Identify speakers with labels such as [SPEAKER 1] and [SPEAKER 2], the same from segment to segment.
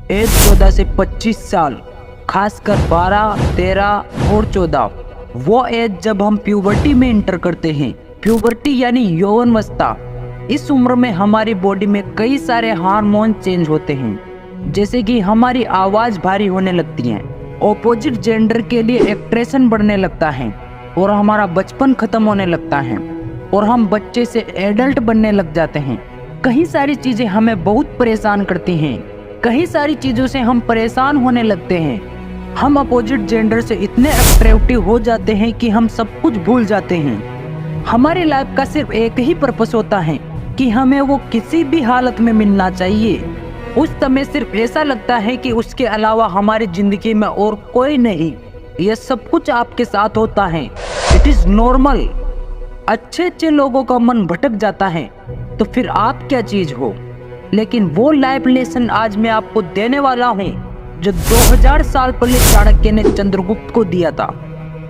[SPEAKER 1] As 14 से 25 साल, खासकर 12, 13 और 14, वो एज जब हम प्यूबर्टी में इंटर करते हैं। प्यूबर्टी यानी यौवनावस्था। इस उम्र में हमारी बॉडी में कई सारे हार्मोन चेंज होते हैं, जैसे कि हमारी आवाज भारी होने लगती है, ऑपोजिट जेंडर के लिए अट्रैक्शन बढ़ने लगता है और हमारा बचपन खत्म होने लगता है और हम बच्चे से एडल्ट बनने लग जाते हैं। कई सारी चीजें हमें बहुत परेशान करती हैं। कई सारी चीजों से हम परेशान होने लगते हैं। हम अपोजिट जेंडर से इतने अट्रैक्टिव हो जाते हैं कि हम सब कुछ भूल जाते हैं। हमारी लाइफ का सिर्फ एक ही पर्पस होता है कि हमें वो किसी भी हालत में मिलना चाहिए। उस समय सिर्फ ऐसा लगता है कि उसके अलावा हमारी जिंदगी में और कोई नहीं। यह सब कुछ आपके साथ होता है। It is normal. अच्छे लोगों का मन भटक जाता है, तो फिर आप क्या चीज हो। लेकिन वो लाइफ लेसन आज मैं आपको देने वाला हूँ जो 2000 साल पहले चाणक्य ने चंद्रगुप्त को दिया था।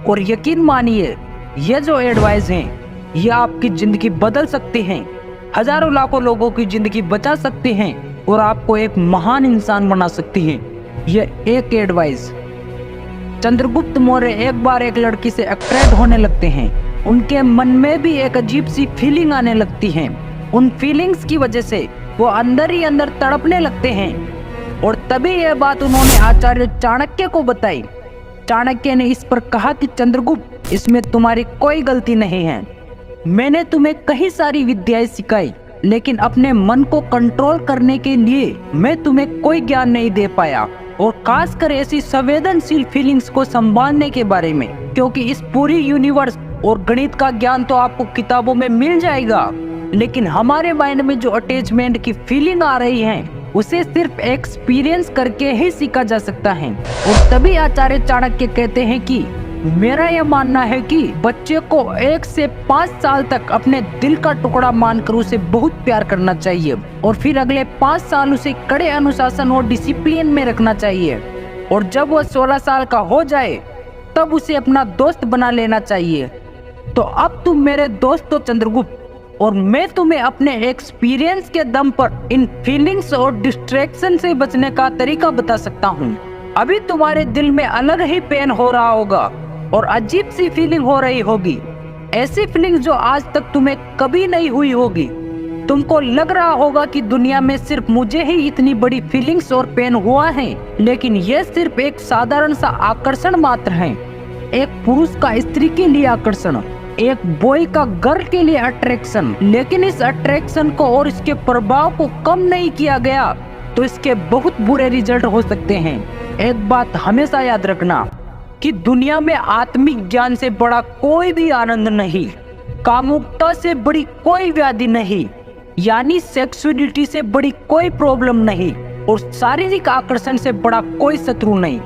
[SPEAKER 1] और यकीन मानिए, ये जो एडवाइस हैं ये आपकी जिंदगी बदल सकती हैं, हजारों लाखों लोगों की जिंदगी बचा सकती हैं और आपको एक महान इंसान बना सकती हैं। ये एक एडवाइस। चंद्रगुप्त मौर्य एक बार एक लड़की से अट्रैक्ट होने लगते हैं। उनके मन में भी एक अजीब सी फीलिंग आने लगती है। उन फीलिंग्स की वजह से वो अंदर ही अंदर तड़पने लगते हैं और तभी यह बात उन्होंने आचार्य चाणक्य को बताई। चाणक्य ने इस पर कहा कि चंद्रगुप्त, इसमें तुम्हारी कोई गलती नहीं है। मैंने तुम्हें कई सारी विद्याएं सिखाई, लेकिन अपने मन को कंट्रोल करने के लिए मैं तुम्हें कोई ज्ञान नहीं दे पाया, और खासकर ऐसी संवेदनशील फीलिंग्स को संभालने के बारे में, क्योंकि इस पूरी यूनिवर्स और गणित का ज्ञान तो आपको किताबों में मिल जाएगा, लेकिन हमारे माइंड में जो अटैचमेंट की फीलिंग आ रही है उसे सिर्फ एक्सपीरियंस करके ही सीखा जा सकता है। और तभी आचार्य चाणक्य कहते हैं कि मेरा यह मानना है कि बच्चे को 1 से 5 साल तक अपने दिल का टुकड़ा मानकर उसे बहुत प्यार करना चाहिए और फिर अगले 5 साल उसे कड़े अनुशासन और डिसिप्लिन में रखना चाहिए, और जब वह 16 साल का हो जाए तब उसे अपना दोस्त बना लेना चाहिए। तो अब तुम मेरे दोस्त हो चंद्रगुप्त, और मैं तुम्हें अपने एक्सपीरियंस के दम पर इन फीलिंग्स और डिस्ट्रैक्शन से बचने का तरीका बता सकता हूँ। अभी तुम्हारे दिल में अलग ही पेन हो रहा होगा और अजीब सी फीलिंग हो रही होगी, ऐसी फीलिंग जो आज तक तुम्हें कभी नहीं हुई होगी। तुमको लग रहा होगा कि दुनिया में सिर्फ मुझे ही इतनी बड़ी फीलिंग्स और पेन हुआ है, लेकिन यह सिर्फ एक साधारण सा आकर्षण मात्र है। एक पुरुष का स्त्री के लिए आकर्षण, एक बॉय का गर्ल के लिए अट्रैक्शन, लेकिन इस अट्रैक्शन को और इसके प्रभाव को कम नहीं किया गया तो इसके बहुत बुरे रिजल्ट हो सकते हैं। एक बात हमेशा याद रखना कि दुनिया में आत्मिक ज्ञान से बड़ा कोई भी आनंद नहीं, कामुकता से बड़ी कोई व्याधि नहीं, यानी सेक्सुअलिटी से बड़ी कोई प्रॉब्लम नहीं, और शारीरिक आकर्षण से बड़ा कोई शत्रु नहीं।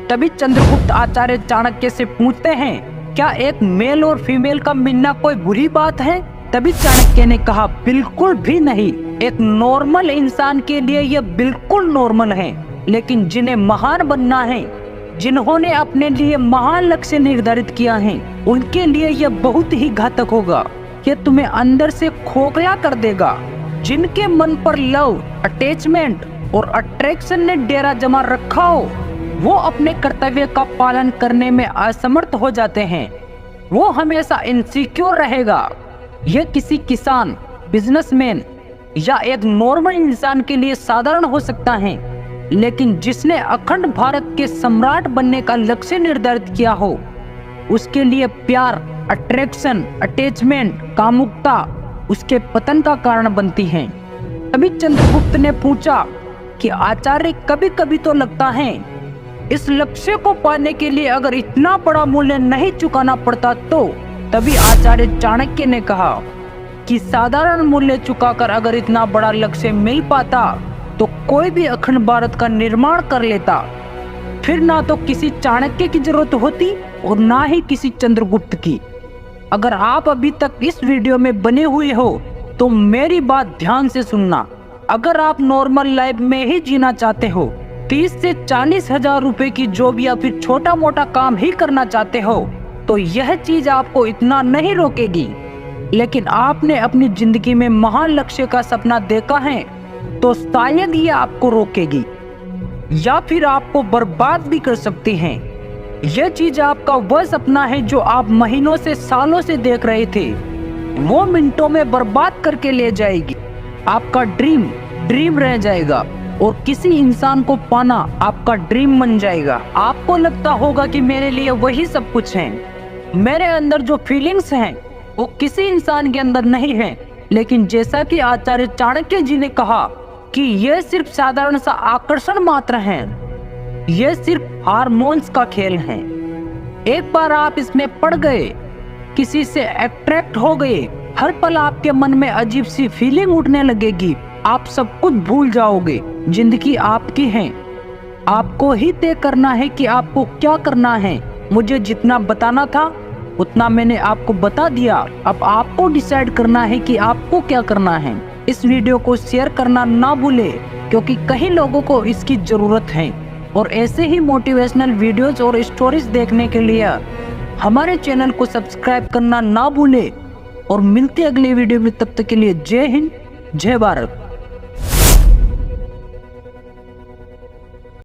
[SPEAKER 1] तभी चंद्रगुप्त आचार्य चाणक्य से पूछते हैं, क्या एक मेल और फीमेल का मिलना कोई बुरी बात है? तभी चाणक्य ने कहा, बिल्कुल भी नहीं। एक नॉर्मल इंसान के लिए यह बिल्कुल नॉर्मल है, लेकिन जिन्हें महान बनना है, जिन्होंने अपने लिए महान लक्ष्य निर्धारित किया है, उनके लिए यह बहुत ही घातक होगा। यह तुम्हें अंदर से खोखला कर देगा। जिनके मन पर लव, अटैचमेंट और अट्रैक्शन ने डेरा जमा रखा हो, वो अपने कर्तव्य का पालन करने में असमर्थ हो जाते हैं। वो हमेशा इनसिक्योर रहेगा। यह किसी किसान, बिजनेसमैन या एक नॉर्मल इंसान के लिए साधारण हो सकता है, लेकिन जिसने अखंड भारत के सम्राट बनने का लक्ष्य निर्धारित किया हो, उसके लिए प्यार, अट्रैक्शन, अटैचमेंट, कामुकता उसके पतन का कारण बनती है। तभी चंद्रगुप्त ने पूछा कि आचार्य, कभी कभी तो लगता है इस लक्ष्य को पाने के लिए अगर इतना बड़ा मूल्य नहीं चुकाना पड़ता तो? तभी आचार्य चाणक्य ने कहा कि साधारण मूल्य चुकाकर अगर इतना बड़ा लक्ष्य मिल पाता तो कोई भी अखंड भारत का निर्माण कर लेता। फिर ना तो किसी चाणक्य की जरूरत होती और ना ही किसी चंद्रगुप्त की। अगर आप अभी तक इस वीडियो में बने हुए हो तो मेरी बात ध्यान से सुनना। अगर आप नॉर्मल लाइफ में ही जीना चाहते हो, 30 से 40 हजार रुपए की जॉब या फिर छोटा मोटा काम ही करना चाहते हो, तो यह चीज आपको इतना नहीं रोकेगी। लेकिन आपने अपनी जिंदगी में महान लक्ष्य का सपना देखा है तो शायद ये आपको रोकेगी। या फिर आपको बर्बाद भी कर सकती हैं। यह चीज आपका वह सपना है जो आप महीनों से सालों से देख रहे थे, वो मिनटों में बर्बाद करके ले जाएगी। आपका ड्रीम रह जाएगा और किसी इंसान को पाना आपका ड्रीम बन जाएगा। आपको लगता होगा कि मेरे लिए वही सब कुछ है, मेरे अंदर जो फीलिंग्स हैं वो किसी इंसान के अंदर नहीं है। लेकिन जैसा कि आचार्य चाणक्य जी ने कहा कि यह सिर्फ साधारण सा आकर्षण मात्र है, यह सिर्फ हार्मोन्स का खेल है। एक बार आप इसमें पड़ गए, किसी से अट्रैक्ट हो गए, हर पल आपके मन में अजीब सी फीलिंग उठने लगेगी, आप सब कुछ भूल जाओगे। जिंदगी आपकी है, आपको ही तय करना है कि आपको क्या करना है। मुझे जितना बताना था उतना मैंने आपको बता दिया, अब आपको डिसाइड करना है कि आपको क्या करना है। इस वीडियो को शेयर करना ना भूले, क्योंकि कई लोगों को इसकी जरूरत है। और ऐसे ही मोटिवेशनल वीडियोस और स्टोरीज देखने के लिए हमारे चैनल को सब्सक्राइब करना ना भूले। और मिलते अगले वीडियो में, तब तक के लिए जय हिंद, जय भारत।